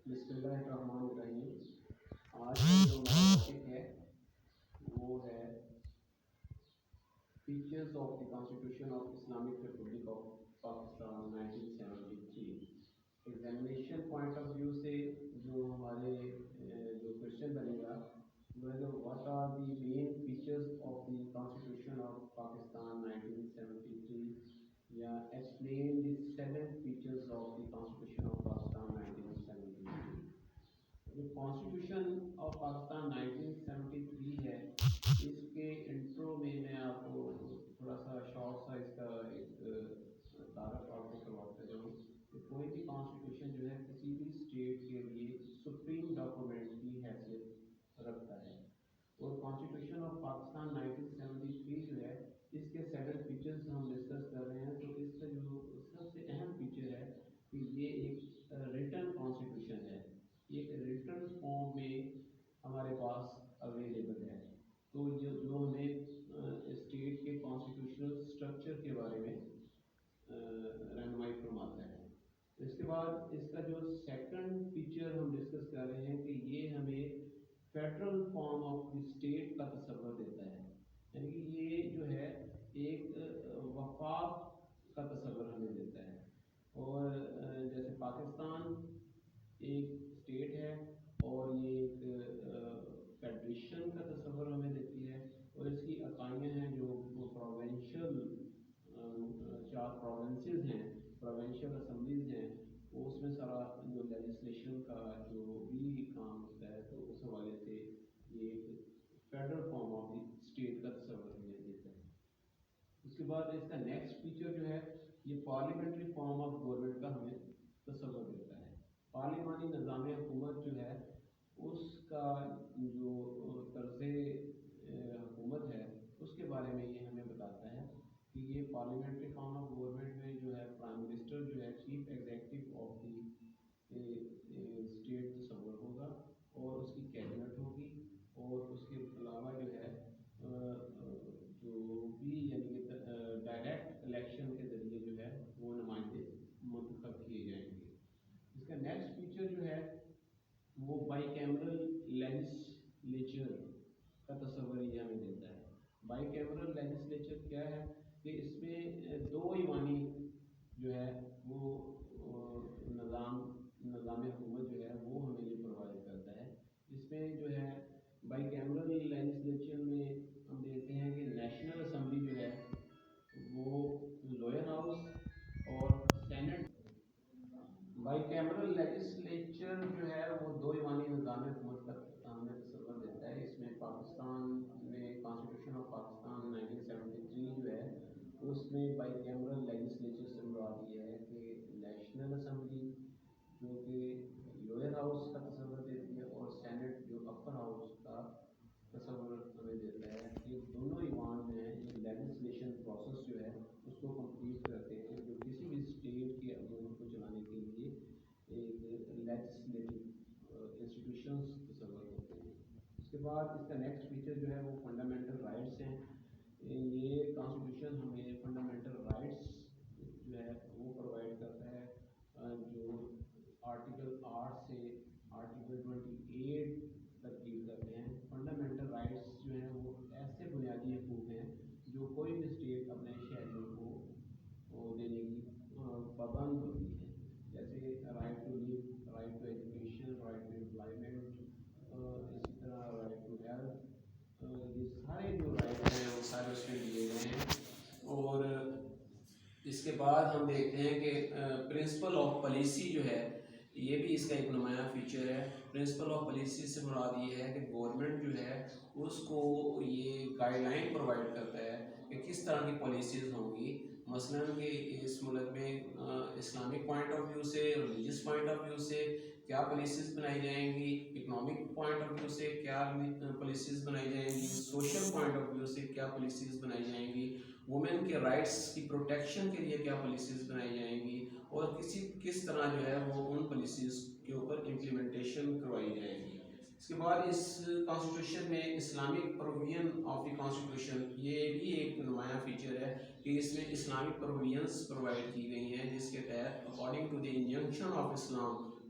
بسم اللہ الرحمن الرحیم۔ آج کا جو ہمارا ٹاپک ہے وہ ہے features of the constitution of Islamic Republic of Pakistan 1973۔ Examination point of view سے جو ہمارے جو کوشچن بنے گا وہ ہے what are the main features of the constitution of Pakistan 1973 یا explain the 7 features of the constitution of Pakistan 1973۔ جو کانسٹیٹیوشن آف پاکستان 1973 ہے، اس کے انٹرو میں آپ کو تھوڑا سا شارٹ سا اس کا ایک تعارف آپ کو کرواتا جاؤں کہ کوئی بھی کانسٹیٹیوشن جو ہے کسی بھی اسٹیٹ کے لیے سپریم ڈاکومنٹ کی حیثیت رکھتا ہے، اور کانسٹیٹیوشن آف پاکستان 1973 جو ہے اس کے 7 فیچرز ہم ڈسکس کر رہے ہیں۔ تو اس کا جو سب سے اہم فیچر ہے کہ یہ ایک ریٹن کانسٹیٹیوشن ہے، ایک ریٹن فارم میں ہمارے پاس اویلیبل ہے۔ تو جو ہمیں اسٹیٹ کے کانسٹیٹیوشنل اسٹرکچر کے بارے میں رہنمائی فرماتا ہے۔ اس کے بعد اس کا جو سیکنڈ فیچر ہم ڈسکس کر رہے ہیں کہ یہ ہمیں federal form of the state کا تصور دیتا ہے، یعنی کہ یہ جو ہے ایک وفاق کا تصور ہمیں دیتا ہے۔ اور جیسے پاکستان ایک اسٹیٹ ہے اور یہ ایک فیڈریشن کا تصور ہمیں دیتی ہے، اور اس کی اکائیاں ہیں جو پروونشل 4 پروونسز ہیں، پروونشل اسمبلیز ہیں، وہ اس میں سارا جو لیجسلیشن کا جو بھی کام ہوتا ہے، تو اس حوالے سے یہ ایک federal form of the state کا تصور ہمیں دیتا ہے۔ اس کے بعد اس کا نیکسٹ فیچر جو ہے یہ پارلیمنٹری فارم آف گورنمنٹ کا ہمیں تصور دیتا ہے۔ پارلیمانی نظام حکومت جو ہے اس کا جو طرز حکومت ہے اس کے بارے میں یہ ہمیں بتاتا ہے کہ یہ پارلیمنٹری فارم آف گورنمنٹ میں جو ہے پرائم منسٹر جو ہے chief executive of the state تصور ہوگا، اور اس کی کیبنٹ ہوگی، اور اس کے علاوہ جو ہے جو بھی یعنی کہ ڈائریکٹ الیکشن کے ذریعے جو ہے وہ نمائندے منتخب کیے جائیں گے۔ اس کا نیکسٹ فیچر جو ہے وہ بائی کیمرل لیجسلیچر کا تصور یہ ہمیں دیتا ہے۔ بائی کیمرل لیجسلیچر کیا ہے کہ اس میں 2 ایوانی جو ہے وہ نظام حکومت جو ہے وہ ہمیں یہ پرووائڈ کرتا ہے۔ اس میں جو ہے بائی کیمرل لیجسلیچر میں ہم دیکھتے ہیں کہ نیشنل اسمبلی جو ہے وہ لوئر ہاؤس اور سینٹ۔ بائی کیمرل لیجسلیچر جو ہے وہ 2 ایوانی نظام حکومت کا ہمیں تصور دیتا ہے۔ اس میں پاکستان میں کانسٹیٹیوشن آف پاکستان 1973 جو ہے اس میں بائی کیمرل لیجسلیچر سے مراد یہ ہے کہ نیشنل اسمبلی جو کہ لوئر ہاؤس کا تصور دیتی ہے، اور سینٹ جو اپر ہاؤس کا تصور ہمیں دیتا ہے۔ یہ دونوں ایوان جو ہیں یہ لیجسلیشن پروسیس جو ہے اس کو کمپلیٹ کرتے ہیں، جو کسی بھی اسٹیٹ کے امور کو چلانے کے لیے ایک لیجسلیٹو انسٹیٹیوشنز تصور ہوتے ہیں۔ اس کے بعد اس کا نیکسٹ فیچر جو ہے وہ فنڈامنٹل رائٹس ہیں۔ یہ کانسٹیٹیوشن ہمیں فنڈامنٹل رائٹس جو ہے وہ پرووائڈ کرتا ہے، جو آرٹیکل 8 سے آرٹیکل 28 تک ڈیل کرتے ہیں۔ فنڈامنٹل رائٹس جو ہیں وہ ایسے بنیادی حقوق ہیں جو کوئی بھی اسٹیٹ اپنے شہریوں کو دینے کی پابند ہوتی ہے، جیسے right to live, right to education, right to employment, اسی طرح رائٹ ٹو ہیلتھ، یہ سارے جو رائٹ ہیں وہ سارے اس میں دیے گئے ہیں۔ اور اس کے بعد ہم دیکھتے ہیں کہ پرنسپل آف پالیسی جو ہے یہ بھی اس کا ایک نمایاں فیچر ہے۔ پرنسپل آف پالیسی سے مراد یہ ہے کہ گورنمنٹ جو ہے اس کو یہ گائیڈ لائن پرووائڈ کرتا ہے کہ کس طرح کی پالیسیز ہوں گی، مثلاً کہ اس ملک میں اسلامک پوائنٹ آف ویو سے، ریلیجس پوائنٹ آف ویو سے کیا پالیسیز بنائی جائیں گی، اکنامک پوائنٹ آف ویو سے کیا پالیسیز بنائی جائیں گی، سوشل پوائنٹ آف ویو سے کیا پالیسیز بنائی جائیں گی، وومن کے رائٹس کی پروٹیکشن کے لیے کیا پالیسیز بنائی جائیں گی، اور کس طرح جو ہے وہ ان پالیسیز کے اوپر امپلیمنٹیشن کروائی جائے گی۔ اس کے بعد اس کانسٹیٹیوشن میں Islamic provision of the constitution یہ بھی ایک نمایاں فیچر ہے کہ اس میں اسلامک پروویژنس پرووائڈ کی گئی ہیں، جس کے تحت according to the injunction of Islam